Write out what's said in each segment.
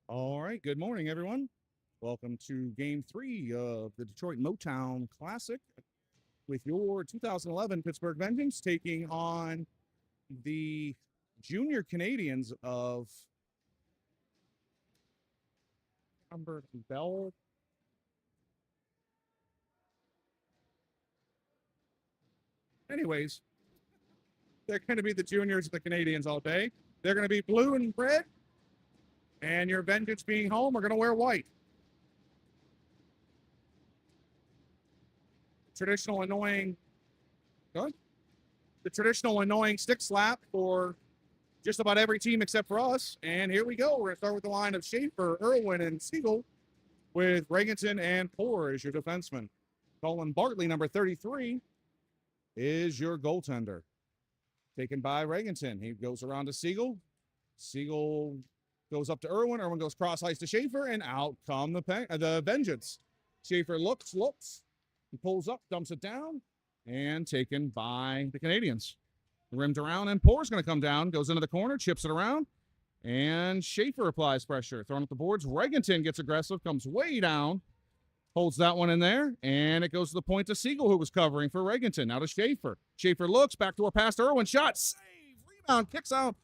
All right. Good morning, everyone. Welcome to game 3 of the Detroit Motown Classic with your 2011 Pittsburgh Vengeance taking on the junior Canadians of number Belle. Anyways, they're going to be the juniors of the Canadians all day. They're going to be blue and red, and your Vengeance being home are going to wear white. Traditional annoying. Good. The traditional annoying stick slap for just about every team except for us. And here we go. We're going to start with the line of Schaefer, Irwin, and Siegel with Regenton and Poor as your defenseman. Colin Bartley, number 33, is your goaltender. Taken by Regenton. He goes around to Siegel. Siegel goes up to Irwin. Irwin goes cross ice to Schaefer, and out come the Vengeance. Schaefer looks, he pulls up, dumps it down, and taken by the Canadians. Rimmed around, and Poor's going to come down, goes into the corner, chips it around, and Schaefer applies pressure. Throwing up the boards. Regenton gets aggressive, comes way down, holds that one in there, and it goes to the point to Siegel, who was covering for Regenton. Now to Schaefer. Schaefer looks, backdoor pass to Irwin, shot, save, rebound, kicks out,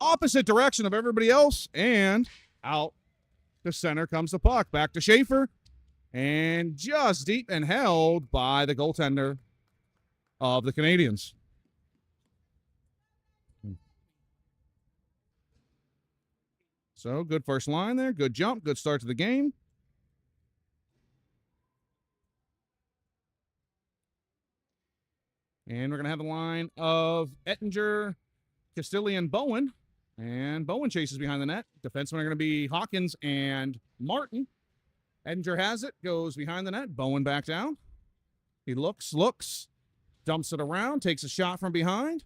opposite direction of everybody else, and out to center comes the puck. Back to Schaefer, and just deep and held by the goaltender of the Canadians. So good first line there. Good jump. Good start to the game. And we're going to have the line of Ettinger, Castilli, and Bowen. And Bowen chases behind the net. Defensemen are going to be Hawkins and Martin. Ettinger has it. Goes behind the net. Bowen back down. He looks, dumps it around, takes a shot from behind.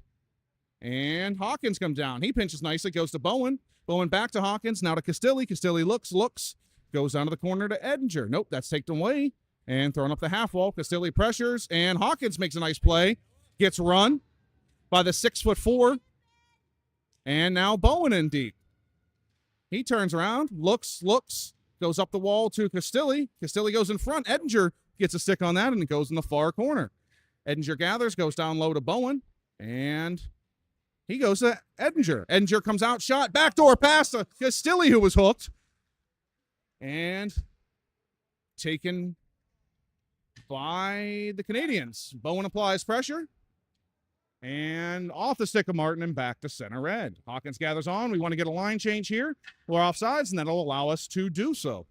And Hawkins comes down. He pinches nicely, goes to Bowen. Bowen back to Hawkins, now to Castilli. Castilli looks, goes down to the corner to Ettinger. Nope, that's taken away. And throwing up the half wall. Castilli pressures, and Hawkins makes a nice play. Gets run by the 6'4". And now Bowen in deep. He turns around, looks, goes up the wall to Castilli. Castilli goes in front. Ettinger gets a stick on that, and it goes in the far corner. Ettinger gathers, goes down low to Bowen, and he goes to Ettinger. Ettinger comes out, shot, backdoor pass to Castilli, who was hooked. And taken by the Canadians. Bowen applies pressure. And off the stick of Martin and back to center red. Hawkins gathers on. We want to get a line change here. We're offsides, and that'll allow us to do so.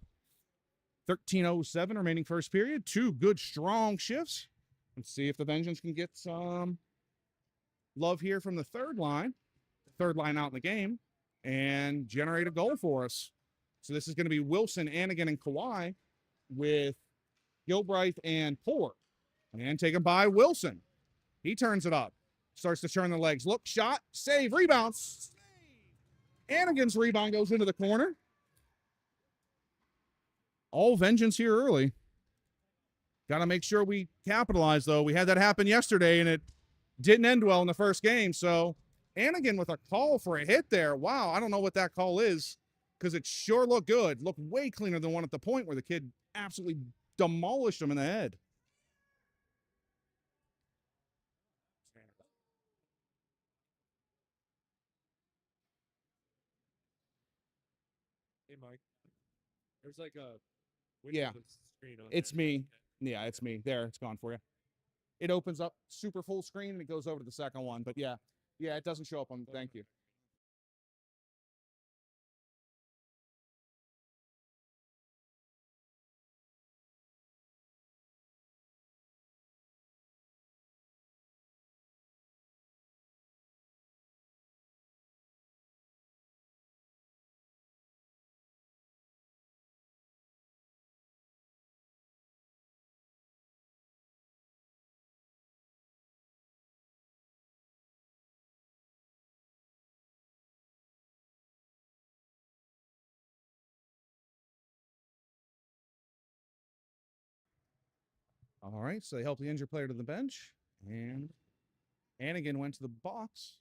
13:07 remaining first period. 2 good, strong shifts. Let's see if the Vengeance can get some love here from the third line out in the game, and generate a goal for us. So this is going to be Wilson, Anigan, and Kawhi with Gilbreth and Poor. And taken by Wilson. He turns it up. Starts to turn the legs. Look, shot, save, rebound. Save. Anigan's rebound goes into the corner. All Vengeance here early. Got to make sure we capitalize, though. We had that happen yesterday, and it didn't end well in the first game. So, Anakin with a call for a hit there. Wow, I don't know what that call is because it sure looked good. Looked way cleaner than one at the point where the kid absolutely demolished him in the head. Hey, Mike. There's like a Yeah, screen on it's there. me. Yeah, it's me. There, it's gone for you. It opens up super full screen and it goes over to the second one. But yeah, it doesn't show up on. Thank you. All right, so they helped the injured player to the bench, and Anakin went to the box.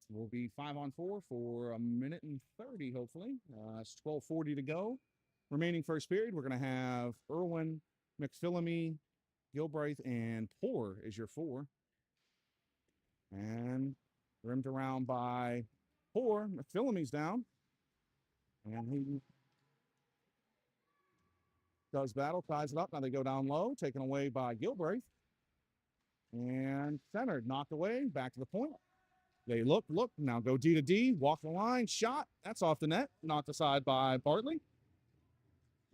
We'll be 5-on-4 for a minute and 30, hopefully. It's 12:40 to go. Remaining first period, we're going to have Irwin, McPhillamy, Gilbreth, and Poor is your 4. And rimmed around by Poor. McPhillamy's down. And he does battle, ties it up. Now they go down low, taken away by Gilbreth. And centered, knocked away, back to the point. They look, now go D to D, walk the line, shot. That's off the net, knocked aside by Bartley.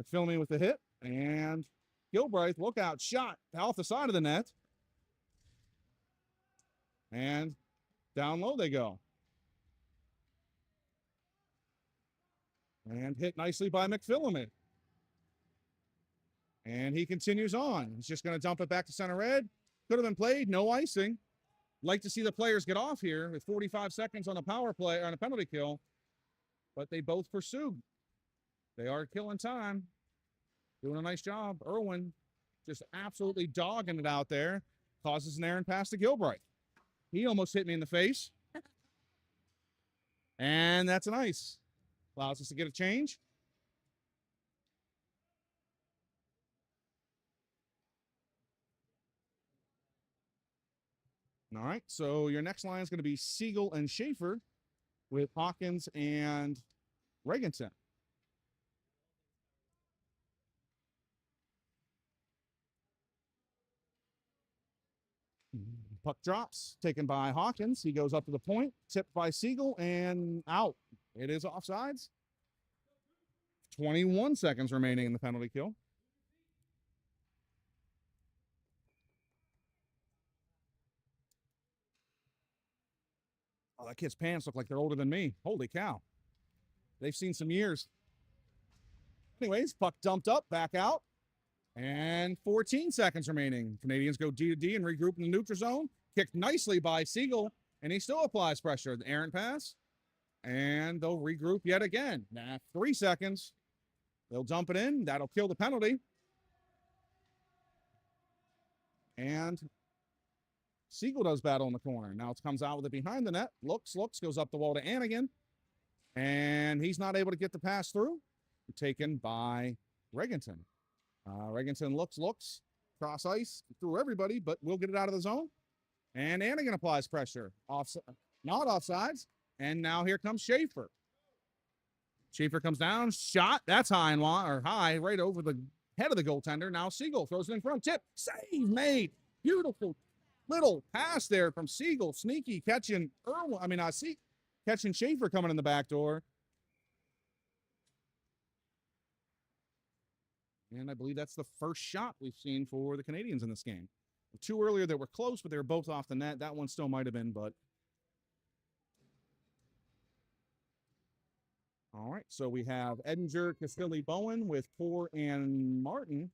McPhillamy with the hit, and Gilbreth, look out, shot off the side of the net. And down low they go. And hit nicely by McPhillamy. And he continues on. He's just going to dump it back to center red. Could have been played, no icing. Like to see the players get off here with 45 seconds on a power play, on a penalty kill. But they both pursue. They are killing time. Doing a nice job. Irwin just absolutely dogging it out there. Causes an errant pass to Gilbreth. He almost hit me in the face. And that's an ice. Allows us to get a change. All right, so your next line is going to be Siegel and Schaefer with Hawkins and Regenson. Puck drops, taken by Hawkins. He goes up to the point, tipped by Siegel, and out. It is offsides. 21 seconds remaining in the penalty kill. Oh, that kid's pants look like they're older than me. Holy cow. They've seen some years. Anyways, puck dumped up, back out. And 14 seconds remaining. Canadians go D to D and regroup in the neutral zone. Kicked nicely by Siegel, and he still applies pressure. The errant pass. And they'll regroup yet again. Now, 3 seconds. They'll dump it in. That'll kill the penalty. And Siegel does battle in the corner. Now it comes out with it behind the net. Looks, goes up the wall to Anakin. And he's not able to get the pass through. Taken by Regenson. Regenson looks, cross ice, through everybody, but we'll get it out of the zone. And Anakin applies pressure. Not offsides. And now here comes Schaefer. Schaefer comes down, shot. That's high and long, or high, right over the head of the goaltender. Now Siegel throws it in front. Tip, save made. Beautiful little pass there from Siegel. Sneaky catching catching Schaefer coming in the back door. And I believe that's the first shot we've seen for the Canadians in this game. 2 earlier that were close, but they were both off the net. That one still might have been, but. All right, so we have Edinger, Castilli, Bowen with Poor and Martin.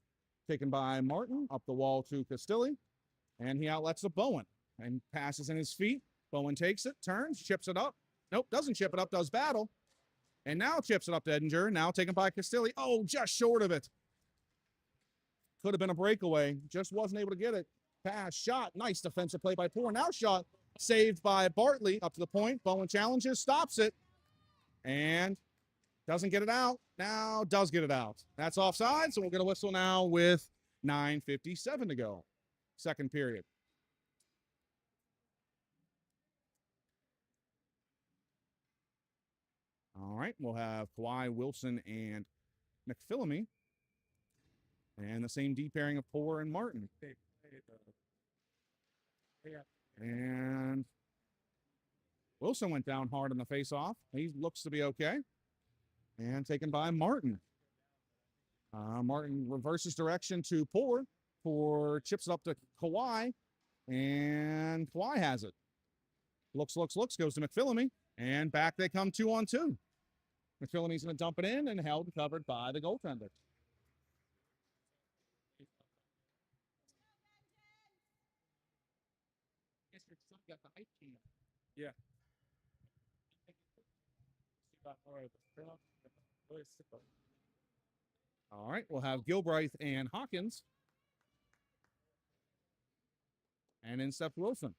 Taken by Martin, up the wall to Castilli. And he outlets to Bowen and passes in his feet. Bowen takes it, turns, chips it up. Nope, doesn't chip it up, does battle. And now chips it up to Edinger, now taken by Castilli. Oh, just short of it. Could have been a breakaway. Just wasn't able to get it. Pass, shot. Nice defensive play by Poor. Now shot saved by Bartley up to the point. Bowen challenges, stops it, and doesn't get it out. Now does get it out. That's offside, so we'll get a whistle now with 9:57 to go. Second period. All right, we'll have Kawhi, Wilson, and McPhillamy. And the same D pairing of Poor and Martin. And Wilson went down hard on the face-off. He looks to be okay. And taken by Martin. Martin reverses direction to Poor. Poor chips it up to Kawhi. And Kawhi has it. Looks, goes to McPhillamy. And back they come 2-on-2. McPhillamy's going to dump it in and held and covered by the goaltender. Yeah. All right, we'll have Gilbreth and Hawkins. And in steps Wilson.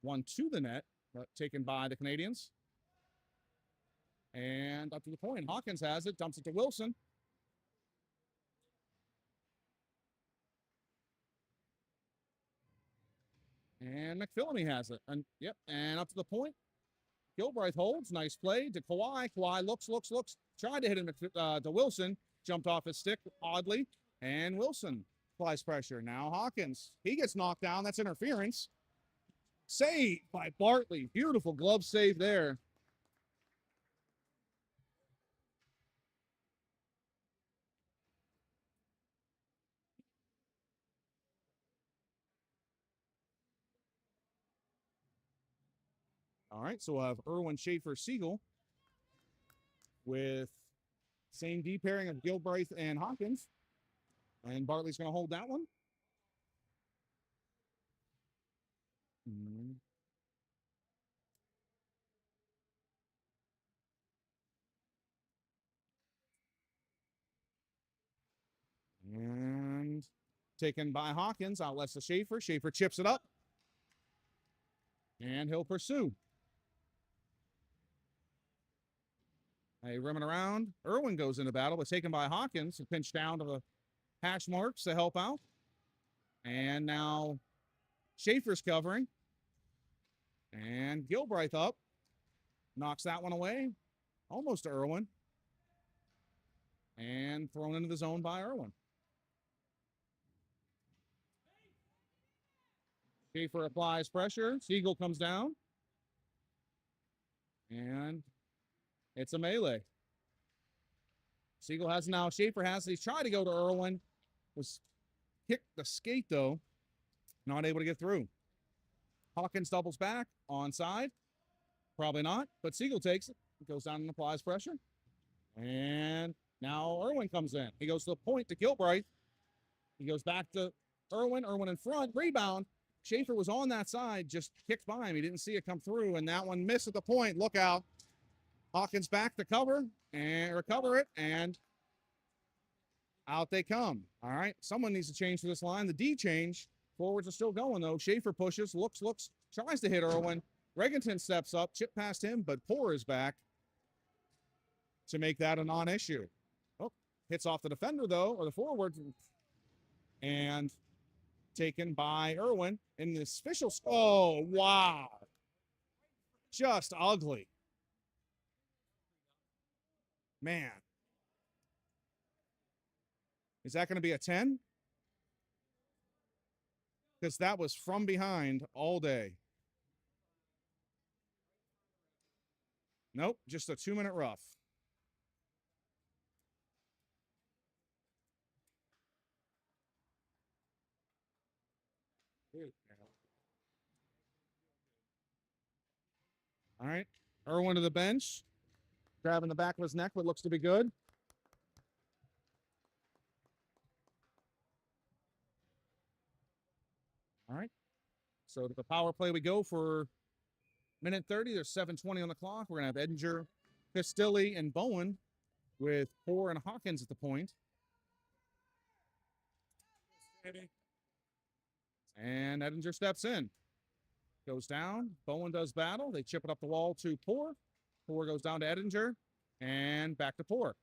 One to the net, taken by the Canadians. And up to the point. Hawkins has it, dumps it to Wilson. And McPhillamy has it. And yep, and up to the point. Gilbreth holds. Nice play to Kawhi. Kawhi looks. Tried to hit him to Wilson. Jumped off his stick oddly. And Wilson applies pressure. Now Hawkins. He gets knocked down. That's interference. Saved by Bartley. Beautiful glove save there. All right, so we'll have Irwin, Schaefer, Siegel with same D pairing of Gilbreth and Hawkins. And Bartley's going to hold that one. And taken by Hawkins, outlets to Schaefer. Schaefer chips it up. And he'll pursue. Hey, rimming around. Irwin goes into battle, but taken by Hawkins. Pinched down to the hash marks to help out. And now Schaefer's covering. And Gilbreth up. Knocks that one away. Almost to Irwin. And thrown into the zone by Irwin. Schaefer applies pressure. Siegel comes down. And it's a melee. Siegel has now. Schaefer has. He's tried to go to Irwin. Was kicked the skate, though. Not able to get through. Hawkins doubles back. Onside. Probably not. But Siegel takes it. Goes down and applies pressure. And now Irwin comes in. He goes to the point to Gilbreth. He goes back to Irwin. Irwin in front. Rebound. Schaefer was on that side. Just kicked by him. He didn't see it come through. And that one missed at the point. Look out. Hawkins back to cover and recover it, and out they come. All right, someone needs to change for this line. The D change. Forwards are still going, though. Schaefer pushes, looks, tries to hit Irwin. Regenton steps up, chip past him, but Poor is back to make that a non-issue. Oh, hits off the defender, though, or the forward, and taken by Irwin in this official. Oh, wow. Just ugly. Man. Is that going to be a 10? Because that was from behind all day. Nope, just a 2-minute rough. All right, Irwin to the bench. Grabbing the back of his neck, what looks to be good. All right. So to the power play we go for minute 30. There's 7:20 on the clock. We're going to have Edinger, Castilli, and Bowen with Poor and Hawkins at the point. And Edinger steps in. Goes down. Bowen does battle. They chip it up the wall to Poor. Poor goes down to Edinger. And back to Poor.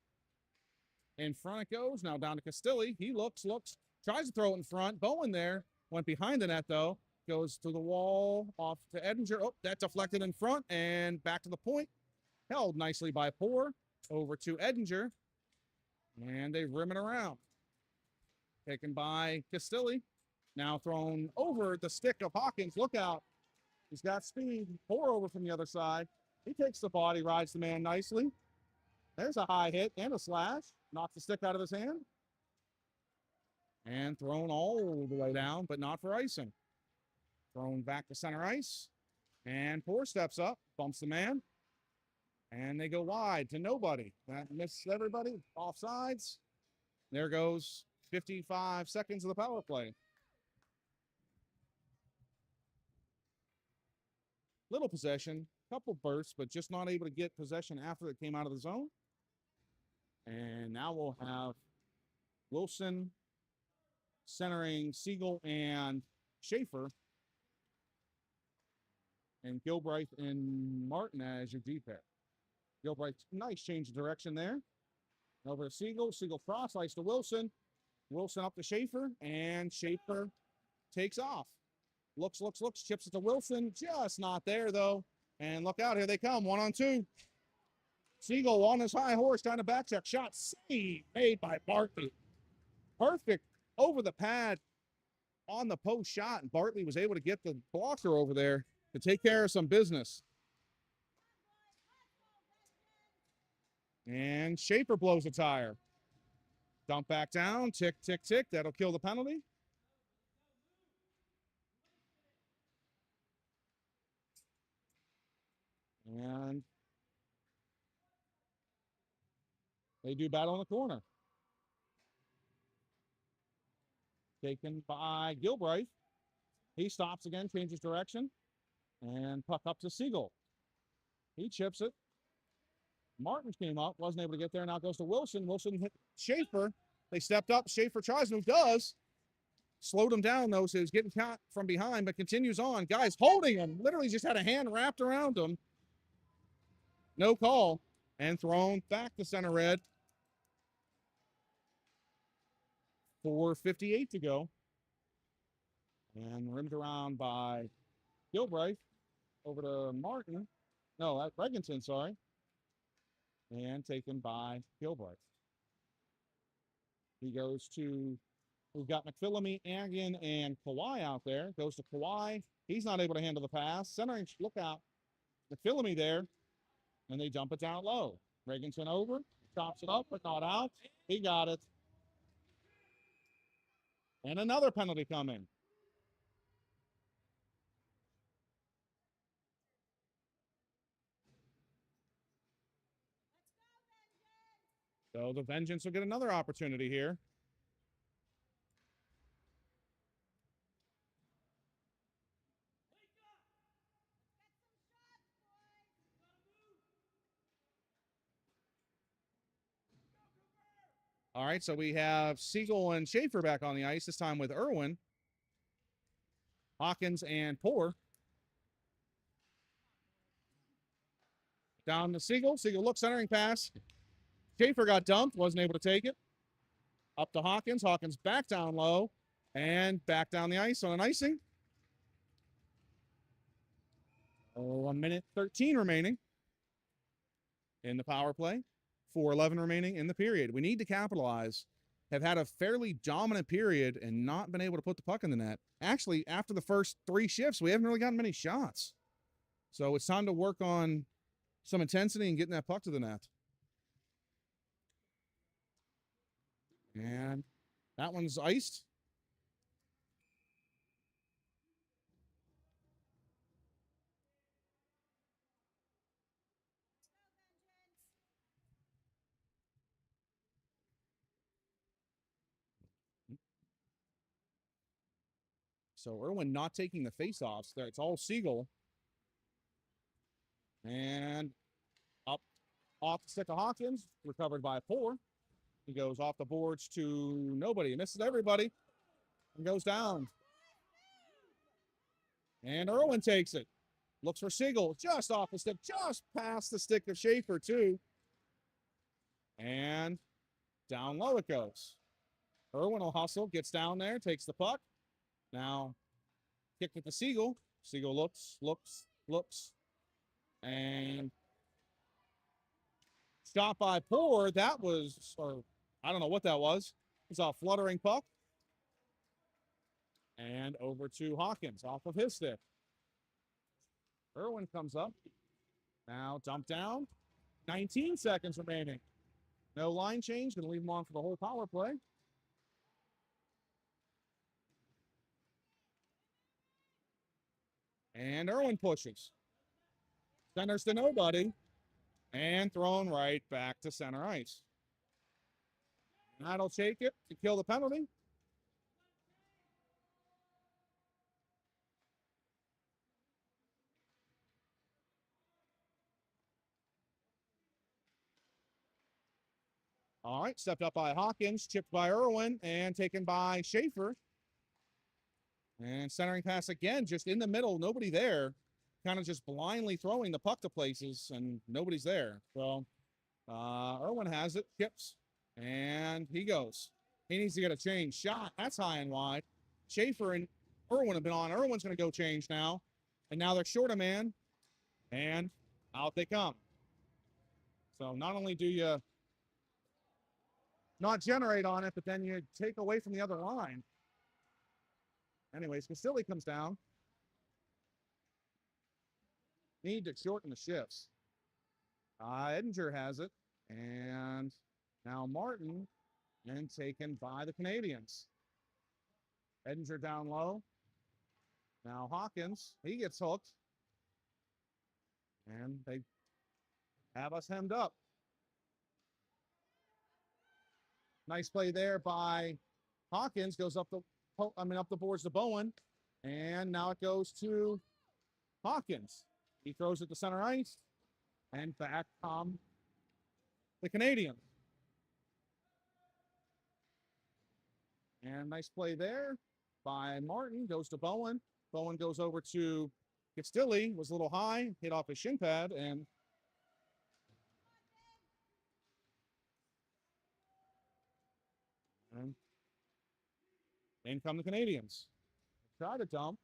In front it goes. Now down to Castilli. He looks, tries to throw it in front. Bowen there. Went behind the net, though. Goes to the wall. Off to Edinger. Oh, that deflected in front. And back to the point. Held nicely by Poor. Over to Edinger. And they rim it around. Taken by Castilli. Now thrown over the stick of Hawkins. Look out. He's got speed. Poor over from the other side. He takes the body, rides the man nicely. There's a high hit and a slash. Knocks the stick out of his hand. And thrown all the way down, but not for icing. Thrown back to center ice. And Poor steps up, bumps the man. And they go wide to nobody. That missed everybody. Offsides. There goes 55 seconds of the power play. Little possession, couple bursts, but just not able to get possession after it came out of the zone. And now we'll have Wilson centering Siegel and Schaefer. And Gilbreth and Martin as your D pair. Gilbreth, nice change of direction there. Over to Siegel. Siegel cross ice to Wilson. Wilson up to Schaefer. And Schaefer takes off. Looks, chips it to Wilson. Just not there, though. And look out, here they come. 1-on-2. Siegel on his high horse, trying to back check. Shot save made by Bartley. Perfect over the pad on the post shot. And Bartley was able to get the blocker over there to take care of some business. And Schaefer blows a tire. Dump back down. Tick, tick, tick. That'll kill the penalty. And they do battle in the corner. Taken by Gilbreth. He stops again, changes direction. And puck up to Siegel. He chips it. Martin came up, wasn't able to get there. Now goes to Wilson. Wilson hit Schaefer. They stepped up. Schaefer tries to, does. Slowed him down, though, so he's getting caught from behind, but continues on. Guys holding him. Literally just had a hand wrapped around him. No call. And thrown back to center red. 4:58 to go. And rimmed around by Gilbreth. Over to Martin. No, that's Regenton, sorry. And taken by Gilbreth. He goes to, we've got McPhillamy, Agin, and Kawhi out there. Goes to Kawhi. He's not able to handle the pass. Centering, look out. McPhillamy there. And they dump it down low. Regenton over. Chops it up, but not out. He got it. And another penalty coming. So the Vengeance will get another opportunity here. All right, so we have Siegel and Schaefer back on the ice, this time with Irwin. Hawkins and Poor. Down to Siegel. Siegel looks, centering pass. Schaefer got dumped, wasn't able to take it. Up to Hawkins. Hawkins back down low and back down the ice on an icing. 1 minute 13 remaining in the power play. 4:11 remaining in the period. We need to capitalize. Have had a fairly dominant period and not been able to put the puck in the net. Actually, after the first 3 shifts, we haven't really gotten many shots. So it's time to work on some intensity and getting that puck to the net. And that one's iced. So Irwin not taking the faceoffs there. It's all Siegel. And up off the stick of Hawkins, recovered by Poor. He goes off the boards to nobody. He misses everybody. and goes down. And Irwin takes it. Looks for Siegel, just off the stick, just past the stick of Schaefer, too. And down low it goes. Irwin will hustle, gets down there, takes the puck. Now, kick it to Siegel. Siegel looks, and shot by Poor. That was, or I don't know what that was. It's a fluttering puck. And over to Hawkins off of his stick. Irwin comes up. Now dump down. 19 seconds remaining. No line change. Going to leave him on for the whole power play. And Irwin pushes. Centers to nobody. And thrown right back to center ice. That'll take it to kill the penalty. All right, stepped up by Hawkins, chipped by Irwin, and taken by Schaefer. And centering pass again, just in the middle, nobody there. Kind of just blindly throwing the puck to places, and nobody's there. So Irwin has it, chips, and he goes. He needs to get a change shot. That's high and wide. Schaefer and Irwin have been on. Irwin's going to go change now. And now they're short a man, and out they come. So not only do you not generate on it, but then you take away from the other line. Anyways, Casilli comes down. Need to shorten the shifts. Edinger has it. And now Martin, and taken by the Canadians. Edinger down low. Now Hawkins, he gets hooked. And they have us hemmed up. Nice play there by Hawkins. Goes up the boards to Bowen. And now it goes to Hawkins. He throws it to center ice. And back come the Canadian. And nice play there by Martin. Goes to Bowen. Bowen goes over to Castilli. Was a little high. Hit off his shin pad. And in come the Canadians. Try to dump.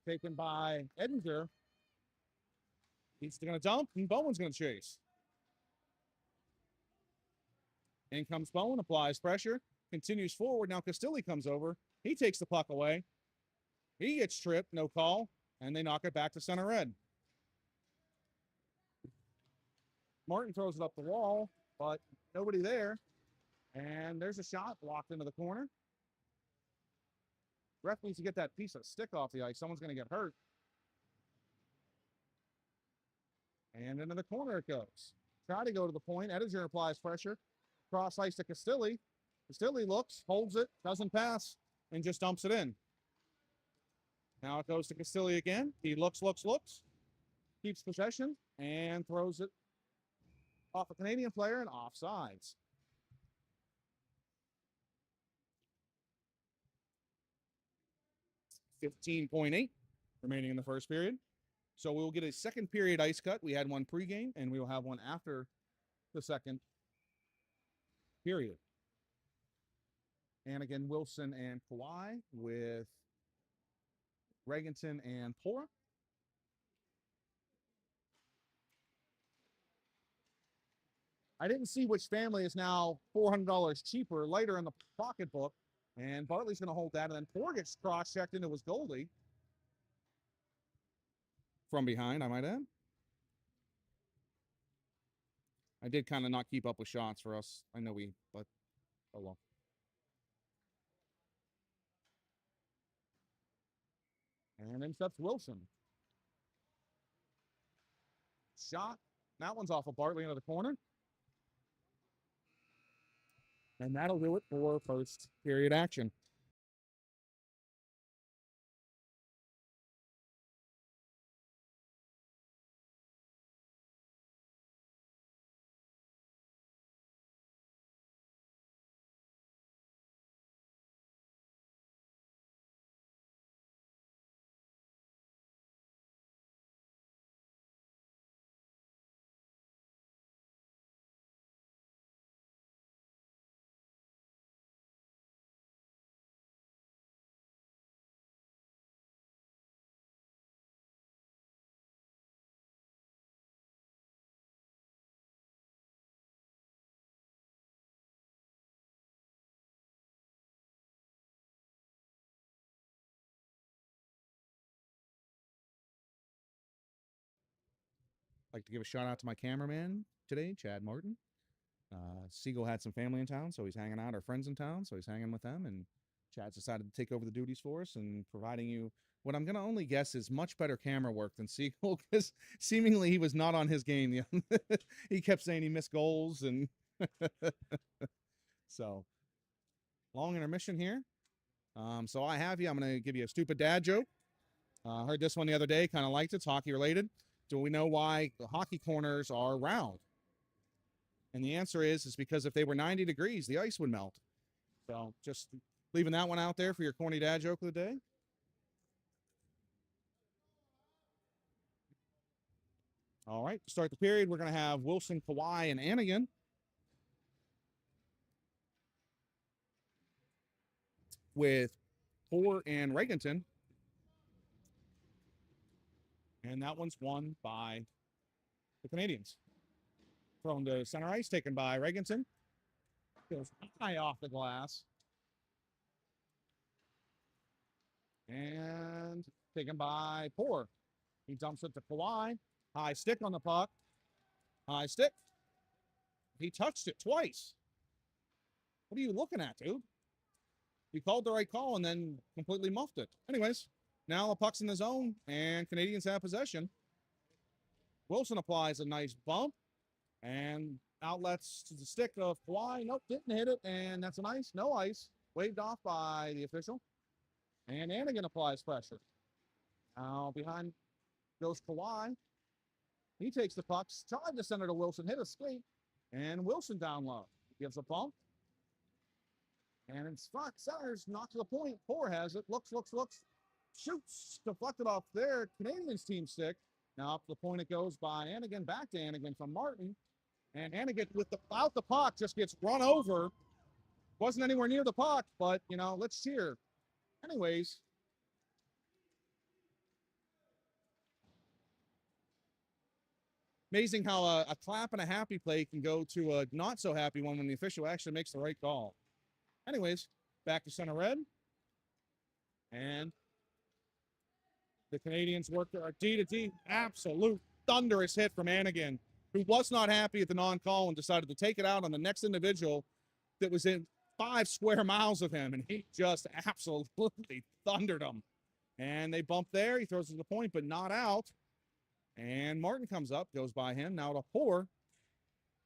Taken by Edinger. He's going to dump, and Bowen's going to chase. In comes Bowen, applies pressure, continues forward. Now Castilli comes over. He takes the puck away. He gets tripped, no call, and they knock it back to center red. Martin throws it up the wall, but nobody there. And there's a shot blocked into the corner. Ref needs to get that piece of stick off the ice. Someone's going to get hurt. And into the corner it goes. Try to go to the point. Edinger applies pressure. Cross ice to Castilli. Castilli looks, holds it, doesn't pass, and just dumps it in. Now it goes to Castilli again. He looks, keeps possession, and throws it off a Canadian player and offsides. $15.8 remaining in the first period. So we will get a second period ice cut. We had one pregame, and we will have one after the second period. And again, Wilson and Kawhi with Regenton and Pora. I didn't see which family is now $400 cheaper later in the pocketbook. And Bartley's going to hold that. And then Pora gets cross-checked into his goalie. From behind, I might add. I did kind of not keep up with shots for us. I know but oh well. And then steps Wilson. Shot. That one's off of Bartley into the corner. And that'll do it for first period action. like to give a shout out to my cameraman today, Chad Martin. Siegel had some family in town, so he's hanging out. Our friends in town, so he's hanging with them. And Chad's decided to take over the duties for us and providing you what I'm going to only guess is much better camera work than Siegel, because seemingly he was not on his game. He kept saying he missed goals, and so long intermission here. So I have you. I'm going to give you a stupid dad joke. Heard this one the other day. Kind of liked it. It's hockey related. Do we know why the hockey corners are round? And the answer is because if they were 90 degrees, the ice would melt. So just leaving that one out there for your corny dad joke of the day. All right, to start the period, we're going to have Wilson, Kawhi, and Anigan. With Poor and Regenton. And that one's won by the Canadians. Thrown to center ice, taken by Regenton. Goes high off the glass. And taken by Poor. He dumps it to Kawhi. High stick on the puck. High stick. He touched it twice. What are you looking at, dude? He called the right call and then completely muffed it. Anyways, now the puck's in the zone and Canadians have possession. Wilson applies a nice bump and outlets to the stick of Kawhi. Nope, didn't hit it, and that's an ice. No ice. Waved off by the official. And Anigan applies pressure. Now behind goes Kawhi. He takes the puck, tried to send it to Wilson, hit a skate, and Wilson down low. Gives a bump. And in spot, centers, knocked to the point. Poor has it. Looks. Shoots. Deflected off their Canadians team stick. Now up to the point it goes by Anigan. Back to Anigan from Martin. And Anigan without the puck just gets run over. Wasn't anywhere near the puck, but, let's cheer. Anyways. Amazing how a clap and a happy play can go to a not so happy one when the official actually makes the right call. Anyways, back to center red. And the Canadians work their D to D. Absolute thunderous hit from Anigan, who was not happy at the non-call and decided to take it out on the next individual that was in 5 square miles of him. And he just absolutely thundered him. And they bump there. He throws it to the point, but not out. And Martin comes up, goes by him, now to Poor.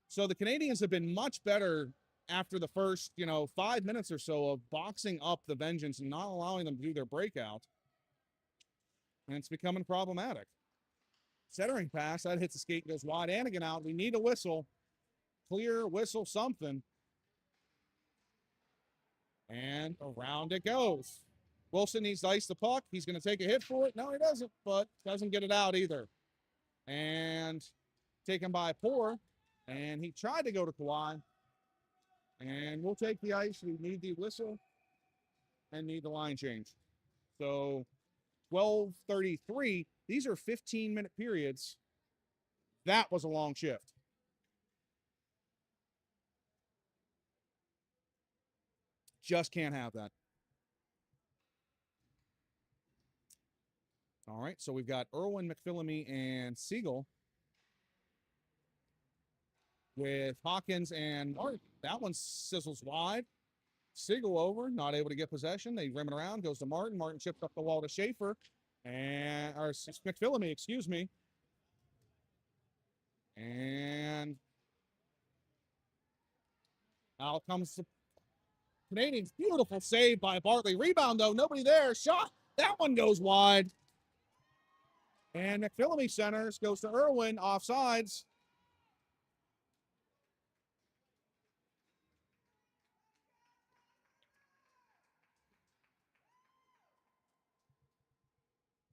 So the Canadians have been much better after the first, 5 minutes or so of boxing up the Vengeance and not allowing them to do their breakout. And it's becoming problematic. Centering pass, that hits the skate and goes wide. Anigan out. We need a whistle. Clear whistle, something. And around it goes. Wilson needs to ice the puck. He's going to take a hit for it. No, he doesn't, but doesn't get it out either. And taken by Poor. And he tried to go to Kawhi. And we'll take the ice. We need the whistle and need the line change. So 12:33. These are 15-minute periods. That was a long shift. Just can't have that. All right, so we've got Irwin, McPhillamy, and Siegel with Hawkins and Martin. That one sizzles wide. Siegel over, not able to get possession. They rim it around, goes to Martin. Martin chipped up the wall to Schaefer. Or McPhillamy, excuse me. And out comes the Canadians. Beautiful save by Bartley. Rebound, though. Nobody there. Shot. That one goes wide. And McPhillamy centers, goes to Irwin. Offsides.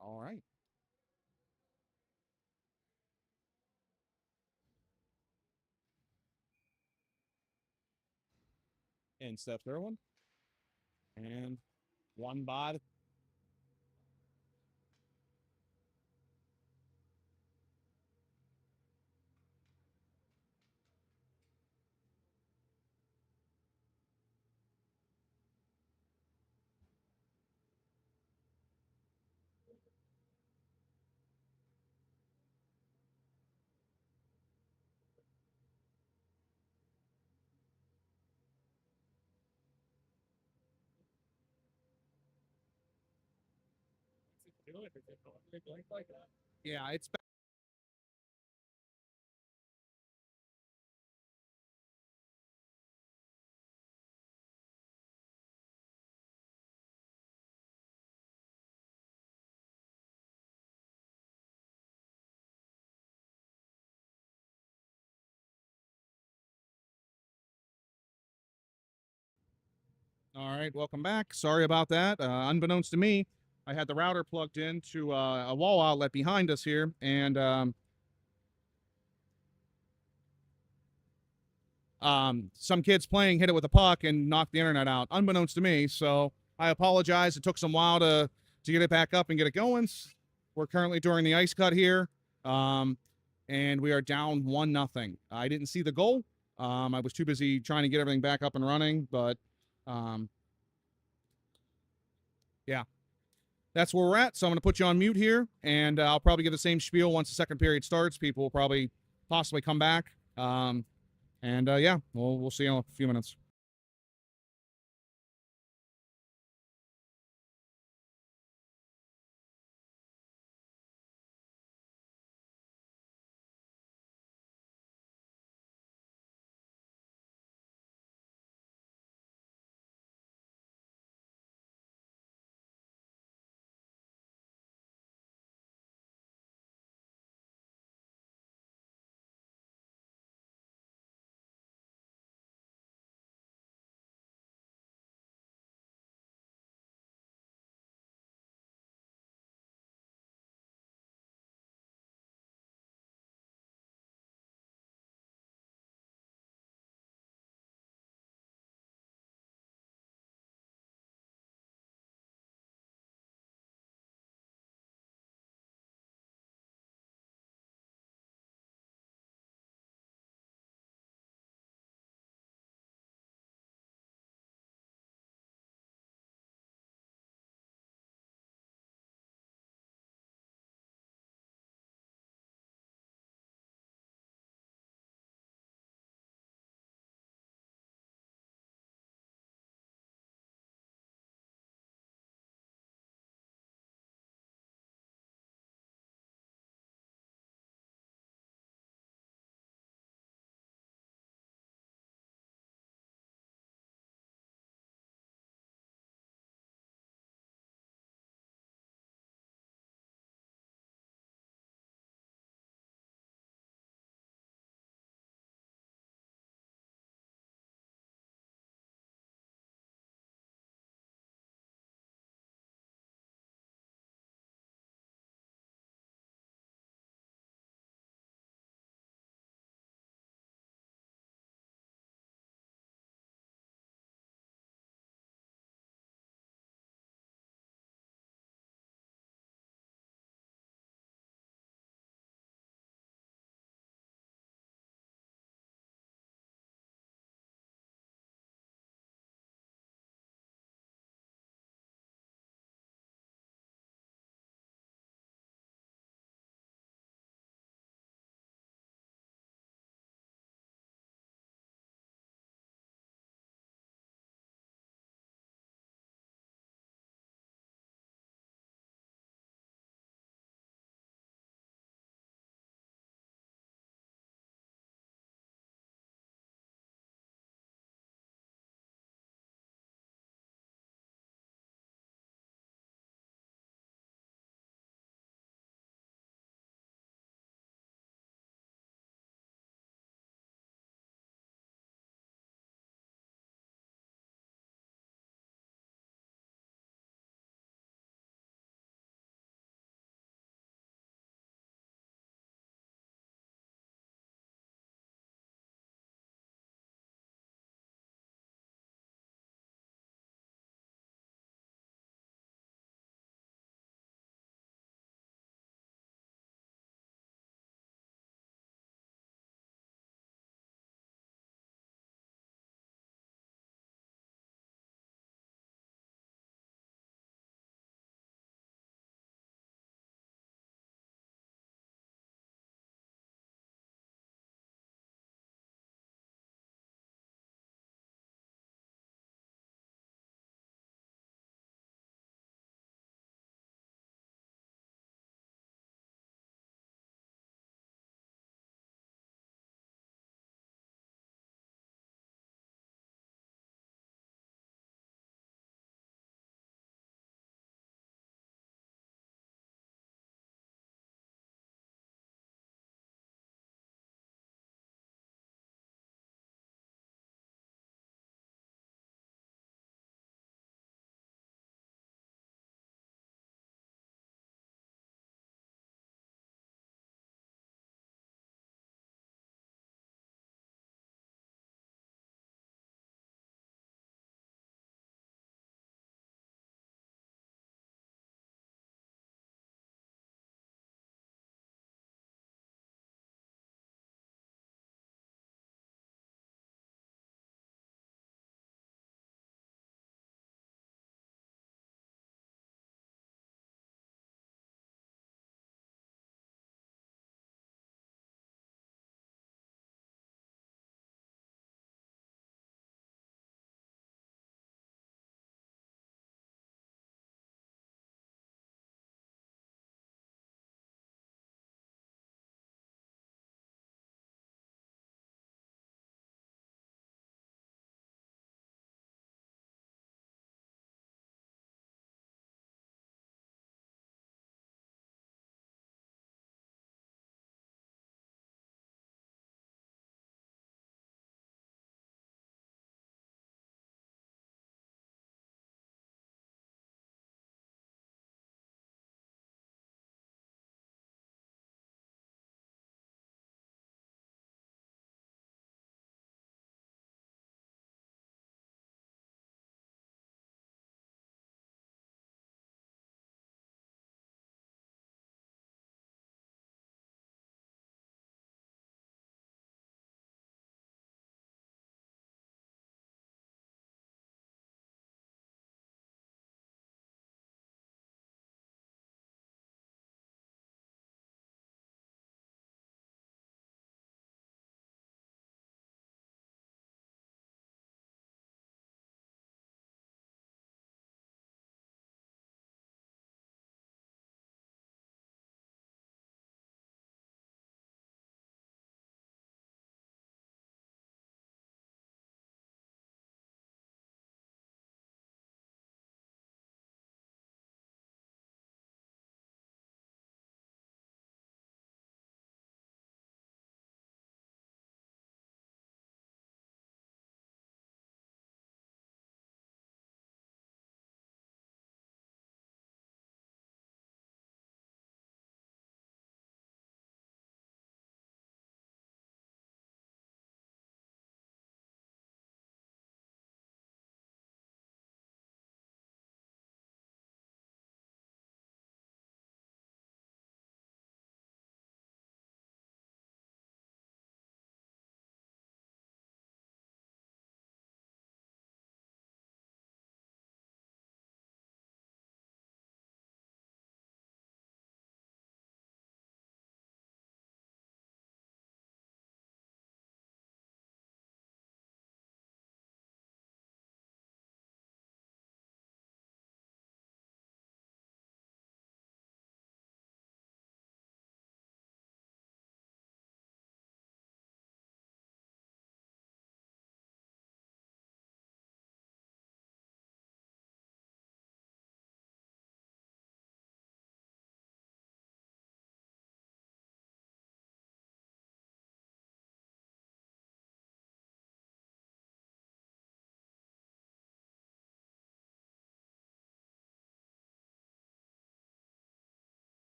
All right. In steps Irwin. And one by the Yeah, it's all right. Welcome back. Sorry about that. Unbeknownst to me, I had the router plugged into a wall outlet behind us here, and some kids playing hit it with a puck and knocked the internet out, unbeknownst to me. So I apologize. It took some while to get it back up and get it going. We're currently during the ice cut here, and we are down 1-0. I didn't see the goal. I was too busy trying to get everything back up and running, but yeah, that's where we're at. So I'm going to put you on mute here, and I'll probably give the same spiel once the second period starts. People will probably possibly come back. And yeah, we'll see you in a few minutes.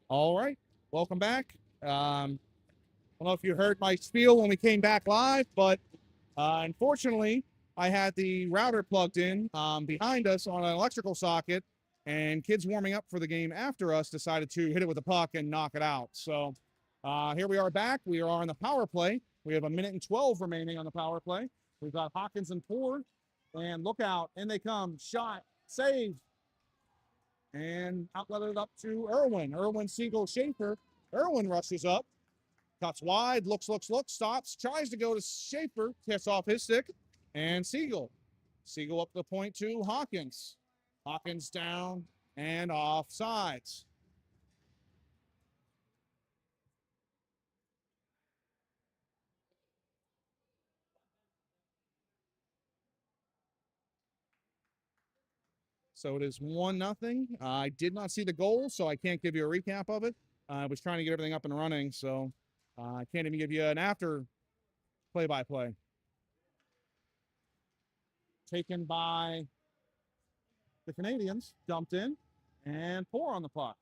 All right, welcome back. I don't know if you heard my spiel when we came back live, but unfortunately, I had the router plugged in behind us on an electrical socket, and kids warming up for the game after us decided to hit it with a puck and knock it out. So here we are back. We are on the power play. We have 1:12 remaining on the power play. We've got Hawkins and Ford, and look out, in they come. Shot, save, and outletted up to Irwin. Irwin, Siegel, Schaefer. Irwin rushes up. Cuts wide, looks, stops, tries to go to Schaefer, gets off his stick, and Siegel. Siegel up the point to Hawkins. Hawkins down and off sides. So it is 1-0. I did not see the goal, so I can't give you a recap of it. I was trying to get everything up and running, so I can't even give you an after play-by-play. Taken by the Canadians, dumped in, and pour on the puck.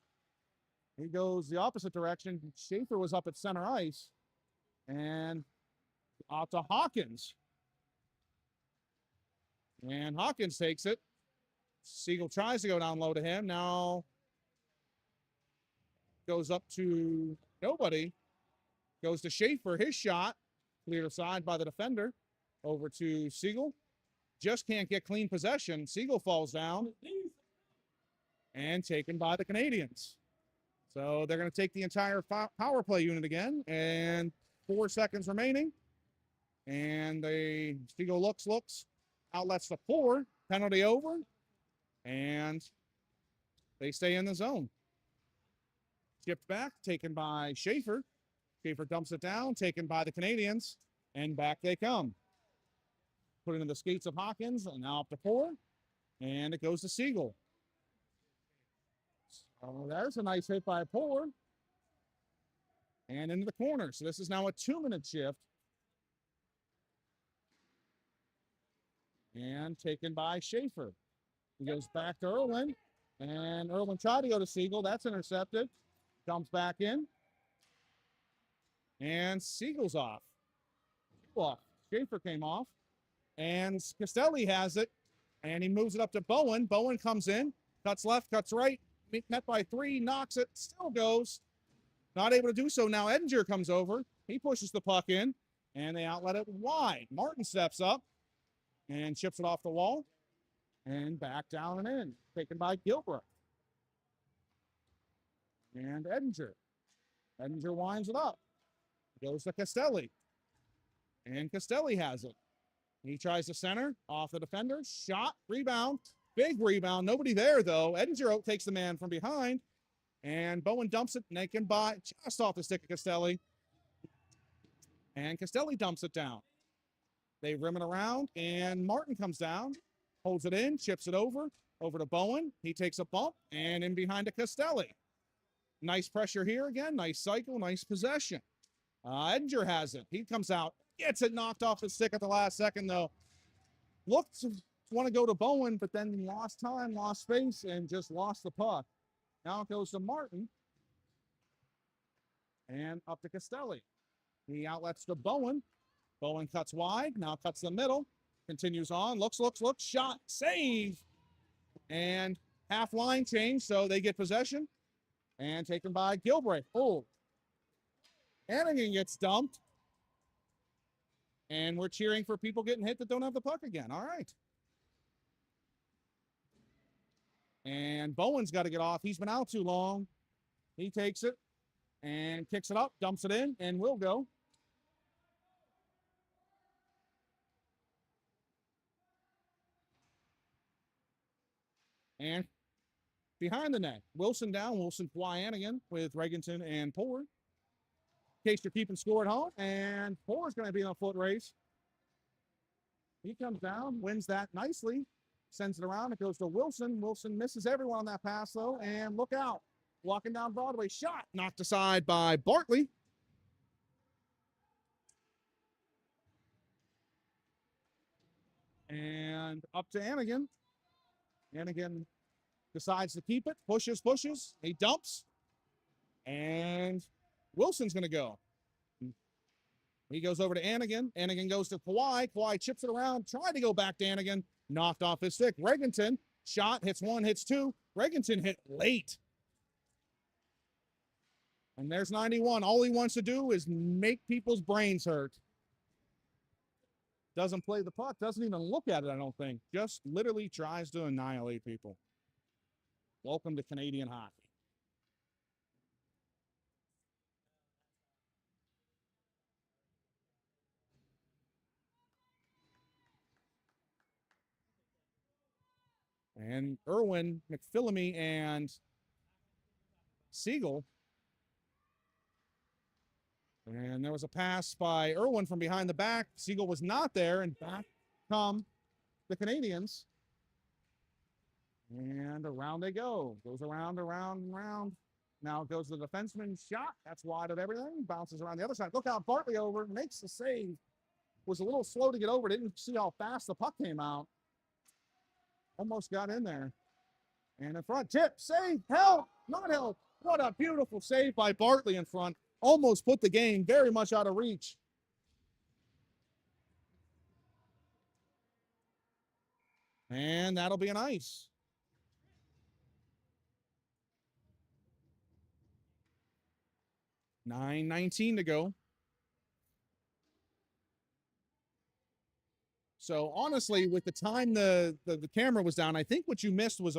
He goes the opposite direction. Schaefer was up at center ice, and out to Hawkins. And Hawkins takes it. Siegel tries to go down low to him. Now goes up to nobody. Goes to Schaefer. His shot cleared aside by the defender. Over to Siegel. Just can't get clean possession. Siegel falls down and taken by the Canadians. So they're going to take the entire power play unit again. And 4 seconds remaining. And Siegel looks, outlets the 4, penalty over, and they stay in the zone. Chipped back, taken by Schaefer. Schaefer dumps it down, taken by the Canadians, and back they come. Put it in the skates of Hawkins, and now up to 4, and it goes to Siegel. So there's a nice hit by Poor, and into the corner. So this is now a 2-minute shift. And taken by Schaefer. He goes back to Irwin, and Irwin tried to go to Siegel. That's intercepted. Dumps back in, and Siegel's off. Schaefer came off, and Castelli has it, and he moves it up to Bowen. Bowen comes in, cuts left, cuts right, met by 3, knocks it, still goes. Not able to do so. Now Edinger comes over. He pushes the puck in, and they outlet it wide. Martin steps up and chips it off the wall. And back down and in. Taken by Gilbert. And Edinger. Edinger winds it up. Goes to Castelli. And Castelli has it. He tries to center. Off the defender. Shot. Rebound. Big rebound. Nobody there, though. Edinger takes the man from behind. And Bowen dumps it. Naked by just off the stick of Castelli. And Castelli dumps it down. They rim it around. And Martin comes down. Holds it in, chips it over to Bowen. He takes a bump, and in behind to Castelli. Nice pressure here again. Nice cycle, nice possession. Edinger has it. He comes out, gets it knocked off the stick at the last second, though. Looked to want to go to Bowen, but then lost time, lost space, and just lost the puck. Now it goes to Martin. And up to Castelli. He outlets to Bowen. Bowen cuts wide, now cuts the middle. Continues on, looks, shot, save, and half line change, so they get possession, and taken by Gilbreth. Oh, Hannigan gets dumped, and we're cheering for people getting hit that don't have the puck again. All right. And Bowen's got to get off. He's been out too long. He takes it and kicks it up, dumps it in, and will go. And behind the net, Wilson down. Wilson Flanagan with Regenton and Poor. In case you're keeping score at home. And Poor's going to be in a foot race. He comes down, wins that nicely. Sends it around. It goes to Wilson. Wilson misses everyone on that pass, though. And look out. Walking down Broadway. Shot. Knocked aside by Bartley. And up to Hannigan. Hannigan decides to keep it. Pushes. He dumps. And Wilson's going to go. He goes over to Anigan. Anigan goes to Kawhi. Kawhi chips it around, tried to go back to Anigan, knocked off his stick. Regenton, shot, hits one, hits two. Regenton hit late. And there's 91. All he wants to do is make people's brains hurt. Doesn't play the puck, doesn't even look at it, I don't think. Just literally tries to annihilate people. Welcome to Canadian hockey. And Irwin, McPhillamy, and Siegel. And there was a pass by Irwin from behind the back. Siegel was not there, and back come the Canadians. And around they go. Goes around, around, around. Now it goes to the defenseman. Shot. That's wide of everything. Bounces around the other side. Look out. Bartley over. Makes the save. Was a little slow to get over. Didn't see how fast the puck came out. Almost got in there. And in front. Tip. Save. Help. Not help. What a beautiful save by Bartley in front. Almost put the game very much out of reach. And that'll be an ice. $9:19 to go. So honestly, with the time the camera was down, I think what you missed was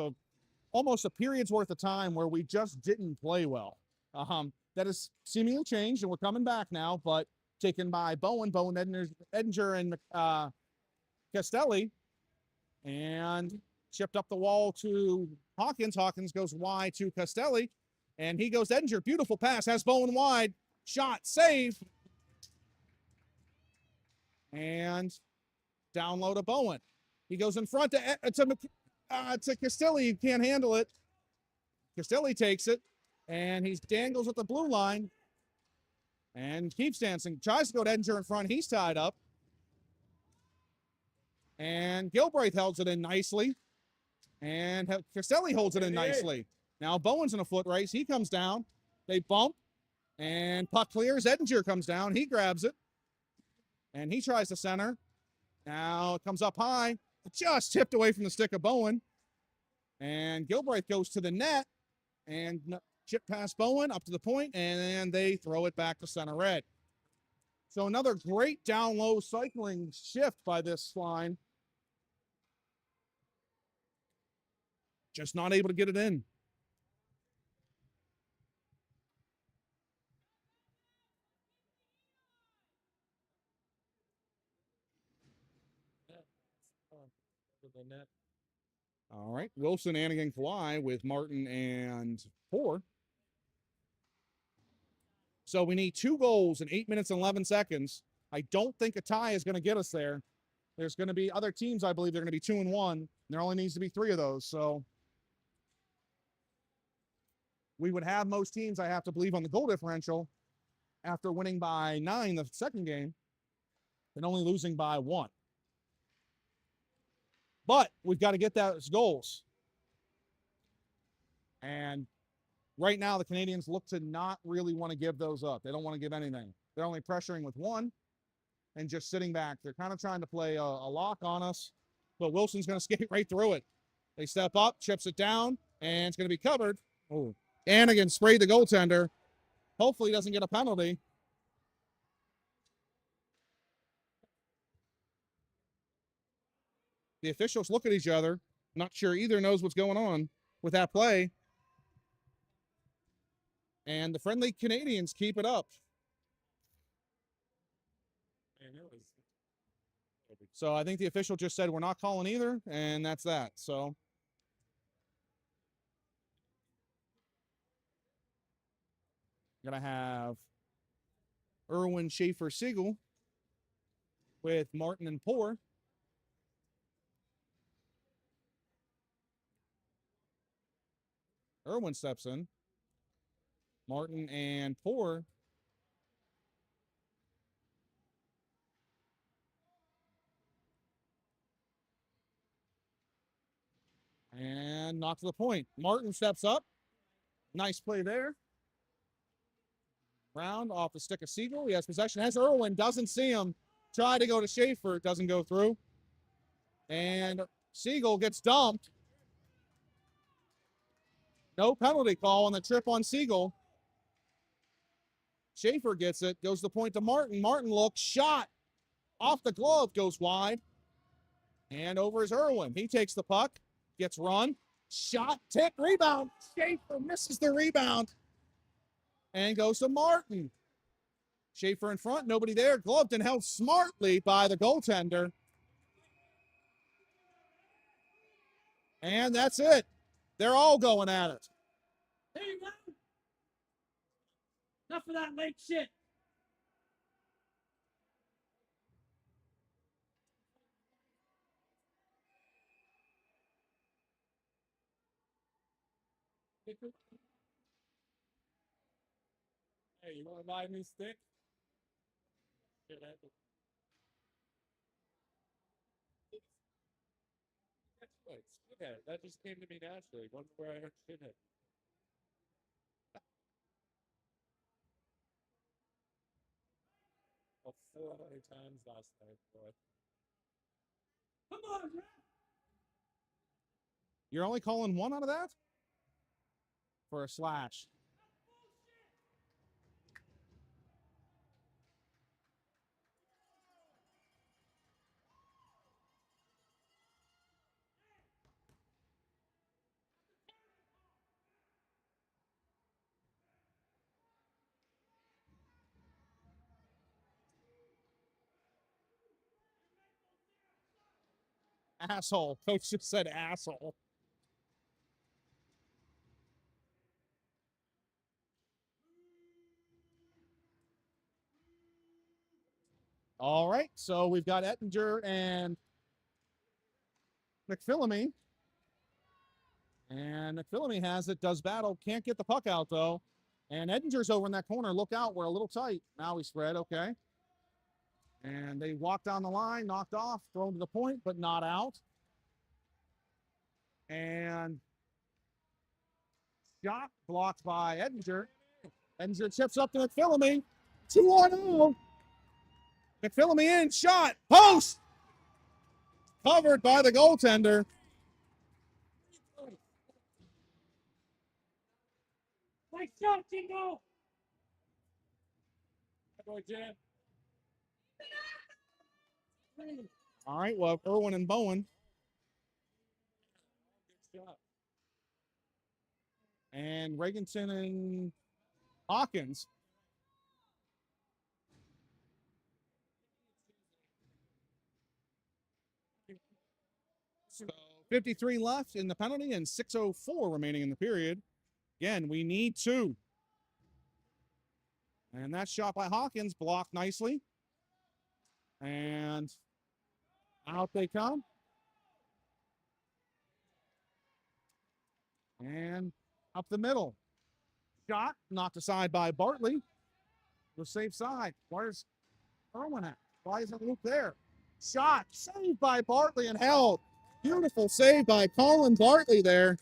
almost a period's worth of time where we just didn't play well. That has seemingly changed, and we're coming back now, but taken by Bowen, Edinger, and Castelli, and chipped up the wall to Hawkins. Hawkins goes wide to Castelli, and he goes to Edinger. Beautiful pass, has Bowen wide. Shot, save. And down low to Bowen. He goes in front to Castelli. He can't handle it. Castelli takes it, and he dangles at the blue line and keeps dancing. Tries to go to Edinger in front. He's tied up. And Gilbraith holds it in nicely. And Castelli holds it in nicely. Now Bowen's in a foot race. He comes down. They bump. And puck clears. Edinger comes down. He grabs it. And he tries to center. Now it comes up high. Just tipped away from the stick of Bowen. And Gilbraith goes to the net. And chip past Bowen up to the point. And then they throw it back to center red. So another great down low cycling shift by this line. Just not able to get it in. All right. Wilson, Anigan, Kawhi with Martin and Poor. So we need 2 goals in 8 minutes and 11 seconds. I don't think a tie is going to get us there. There's going to be other teams, I believe, they're going to be 2-1. There only needs to be 3 of those. So we would have most teams, I have to believe, on the goal differential after winning by 9 the second game and only losing by 1. But we've got to get those goals. And right now, the Canadians look to not really want to give those up. They don't want to give anything. They're only pressuring with 1 and just sitting back. They're kind of trying to play a lock on us, but Wilson's going to skate right through it. They step up, chips it down, and it's going to be covered. Oh, Anigan sprayed the goaltender. Hopefully he doesn't get a penalty. The officials look at each other. Not sure either knows what's going on with that play. And the friendly Canadians keep it up. So I think the official just said we're not calling either, and that's that. So gonna have Irwin, Schaefer, Siegel with Martin and Poor. Irwin steps in. Martin and Poor. And knocked to the point. Martin steps up. Nice play there. Round off the stick of Siegel. He has possession. Has Irwin. Doesn't see him. Try to go to Schaefer. Doesn't go through. And Siegel gets dumped. No penalty call on the trip on Siegel. Schaefer gets it. Goes the point to Martin. Martin looks. Shot. Off the glove. Goes wide. And over is Irwin. He takes the puck. Gets run. Shot. Tick. Rebound. Schaefer misses the rebound. And goes to Martin. Schaefer in front. Nobody there. Gloved and held smartly by the goaltender. And that's it. They're all going at it. There you go. Enough of that late shit. Hey, you want to buy a new stick? Yeah, that just came to me naturally. Wonder where I heard shithead. Well, 400 times last night, boy. Come on, man. You're only calling one out of that? For a slash. Asshole. Coach just said asshole. All right, so we've got Ettinger and McPhillamy. And McPhillamy has it, does battle, can't get the puck out though. And Ettinger's over in that corner. Look out, we're a little tight. Now we spread, okay. And they walk down the line, knocked off, thrown to the point, but not out. And shot blocked by Ettinger. Ettinger chips up to McPhillamy. 2-0. McPhillamy in, shot, post! Covered by the goaltender. Nice shot, Jingo. Hey, boy, Jan. All right, well, Irwin and Bowen. Good shot. And Regenton and Hawkins. So 53 left in the penalty and 6:04 remaining in the period. Again, we need two. And that shot by Hawkins blocked nicely. And out they come. And up the middle. Shot knocked aside by Bartley. The safe side. Where's Irwin at? Why isn't Luke there? Shot saved by Bartley and held. Beautiful save by Colin Bartley there.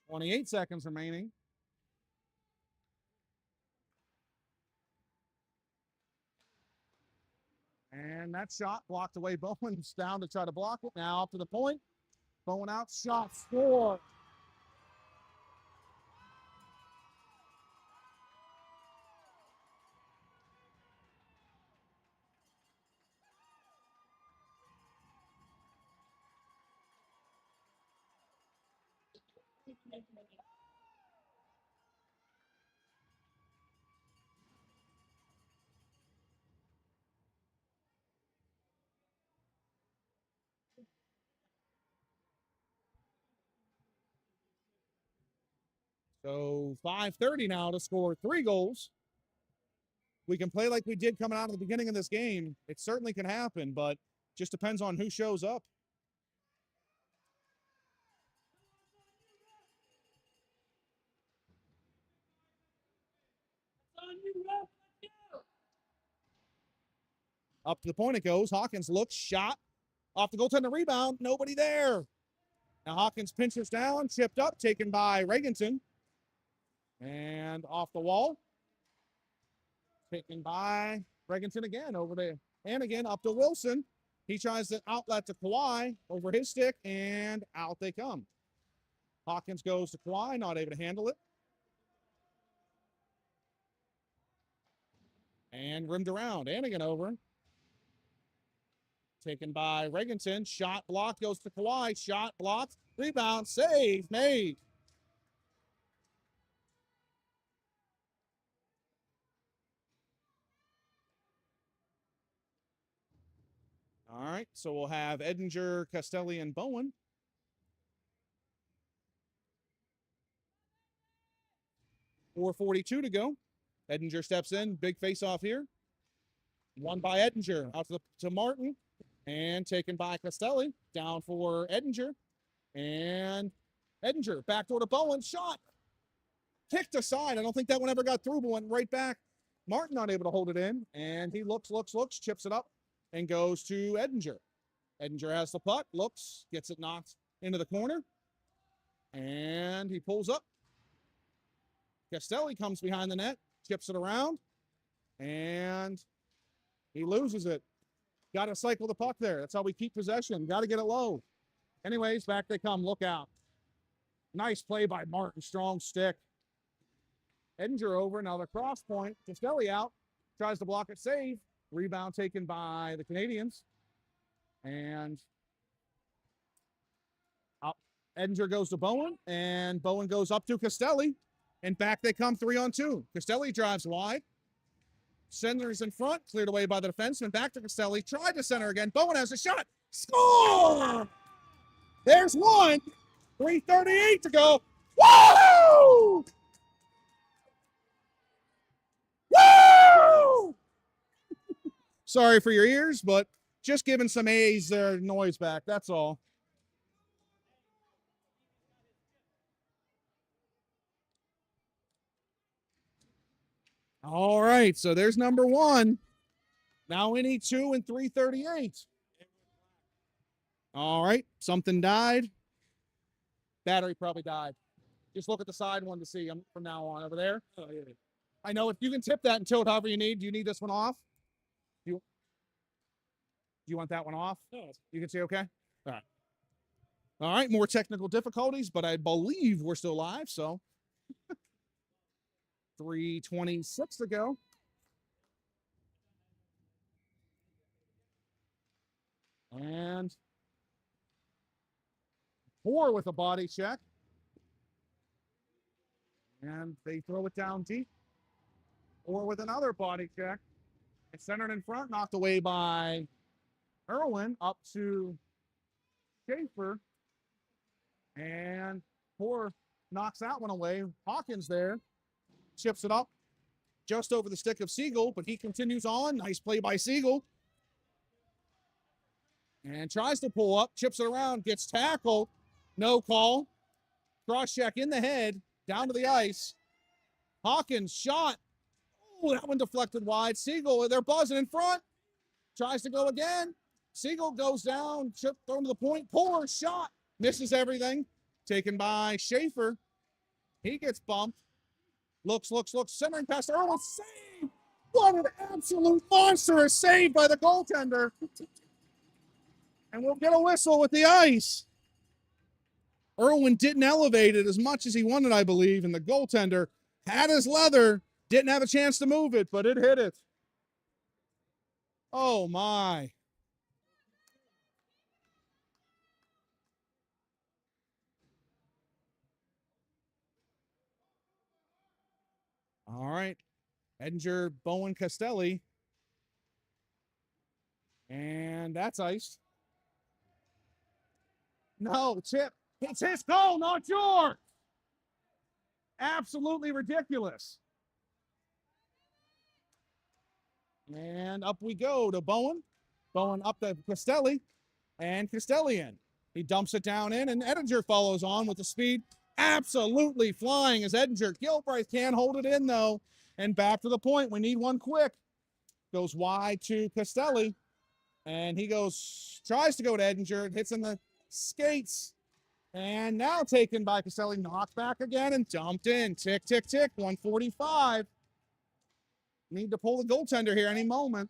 .28 seconds remaining. And that shot blocked away. Bowen's down to try to block it. Now up to the point. Bowen out. Shot score. So 5:30 now to score 3 goals. We can play like we did coming out of the beginning of this game. It certainly can happen, but just depends on who shows up. On you, ref. Let's go. Up to the point it goes. Hawkins looks, shot. Off the goaltender rebound. Nobody there. Now Hawkins pinches down, chipped up, taken by Regenton. And off the wall. Taken by Regenton again over to Hannigan, up to Wilson. He tries the outlet to Kawhi over his stick, and out they come. Hawkins goes to Kawhi, not able to handle it. And rimmed around. Hannigan over. Taken by Regenton. Shot blocked, goes to Kawhi. Shot blocked. Rebound, save, made. All right, so we'll have Edinger, Castelli, and Bowen. .442 to go. Edinger steps in. Big face-off here. Won by Edinger. Out to Martin. And taken by Castelli. Down for Edinger. And Edinger. Backdoor to Bowen. Shot. Kicked aside. I don't think that one ever got through, but went right back. Martin not able to hold it in. And he looks, chips it up, and goes to Edinger. Edinger has the puck. Looks. Gets it knocked into the corner. And he pulls up. Castelli comes behind the net, chips it around, and he loses it. Got to cycle the puck there. That's how we keep possession. Got to get it low. Anyways, back they come. Look out. Nice play by Martin. Strong stick. Edinger over. Now the cross point. Castelli out. Tries to block it. Save. Rebound taken by the Canadians. And up. Edinger goes to Bowen, and Bowen goes up to Castelli. And back they come 3-on-2. Castelli drives wide. Center's in front. Cleared away by the defenseman. Back to Castelli. Tried to center again. Bowen has a shot. Score! There's one. 3:38 to go. Woo! Woo! Sorry for your ears, but just giving some A's their noise back. That's all. All right, so there's number one. Now we need 2 and 3:38. All right, something died. Battery probably died. Just look at the side one to see them from now on over there. Oh, yeah. I know if you can tip that and tilt however you need. Do you need this one off? Do you want that one off? No, You can see okay? All right. All right, more technical difficulties, but I believe we're still live, so 3:26 to go. And 4 with a body check. And they throw it down deep. 4 with another body check. It's centered in front, knocked away by Irwin up to Schaefer. And 4 knocks that one away. Hawkins there. Chips it up just over the stick of Siegel, but he continues on. Nice play by Siegel. And tries to pull up, chips it around, gets tackled. No call. Cross check in the head, down to the ice. Hawkins shot. Oh, that one deflected wide. Siegel, they're buzzing in front. Tries to go again. Siegel goes down, chip thrown to the point. Poor shot. Misses everything. Taken by Schaefer. He gets bumped. Looks, centering past Irwin. Save! What an absolute monstrous save by the goaltender. And we'll get a whistle with the ice. Irwin didn't elevate it as much as he wanted, I believe, and the goaltender had his leather, didn't have a chance to move it, but it hit it. Oh, my. All right. Edinger, Bowen, Castelli. And that's iced. No, Chip. It's his goal, not yours. Absolutely ridiculous. And up we go to Bowen. Bowen up to Castelli. And Castelli in. He dumps it down in, and Edinger follows on with the speed absolutely flying as Edinger. Gilbreth can't hold it in, though. And back to the point. We need one quick. Goes wide to Castelli. And he tries to go to Edinger. Hits in the skates. And now taken by Castelli. Knocked back again and dumped in. Tick, tick, tick. 145. Need to pull the goaltender here any moment.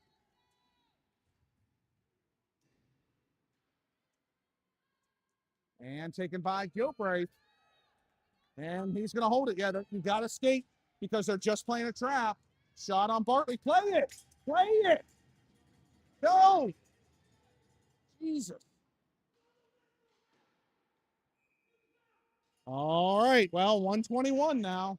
And taken by Gilbreth. And he's going to hold it. Yeah, you got to skate because they're just playing a trap. Shot on Bartley. Play it. Play it. Go. Jesus. All right. Well, 121 now.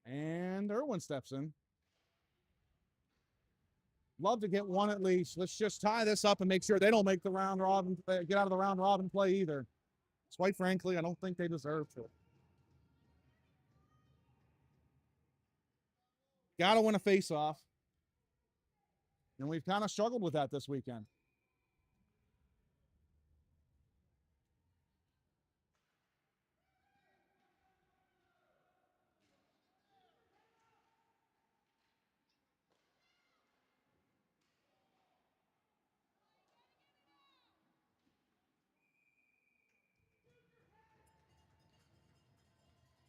And Irwin steps in. Love to get one at least. Let's just tie this up and make sure they don't make the round robin, get out of the round robin play either. Quite frankly, I don't think they deserve to. Got to win a face-off. And we've kind of struggled with that this weekend.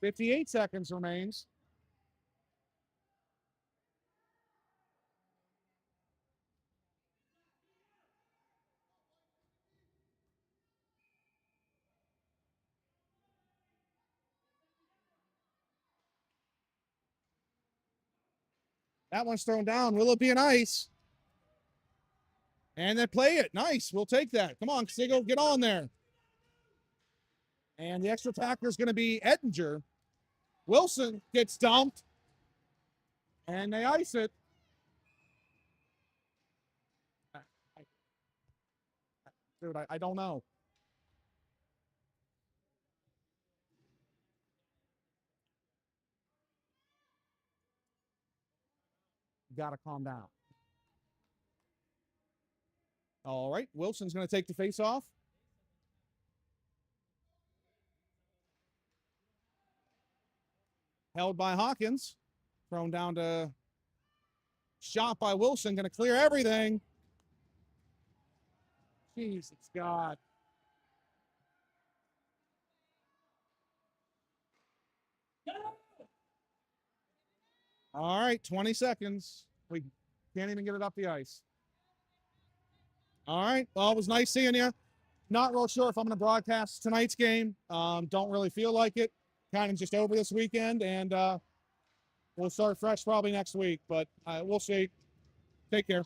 "58 seconds remains. That one's thrown down. Will it be an ice? And they play it. Nice. We'll take that. Come on, Siegel, get on there. And the extra attacker is going to be Edinger. Wilson gets dumped. And they ice it. Dude, I don't know. You got to calm down. All right. Wilson's going to take the face off. Held by Hawkins. Thrown down to shot by Wilson. Going to clear everything. Jesus God. All right, 20 seconds. We can't even get it up the ice. All right, well, it was nice seeing you. Not real sure if I'm going to broadcast tonight's game. Don't really feel like it. Kind of just over this weekend, and we'll start fresh probably next week, but we'll see. Take care.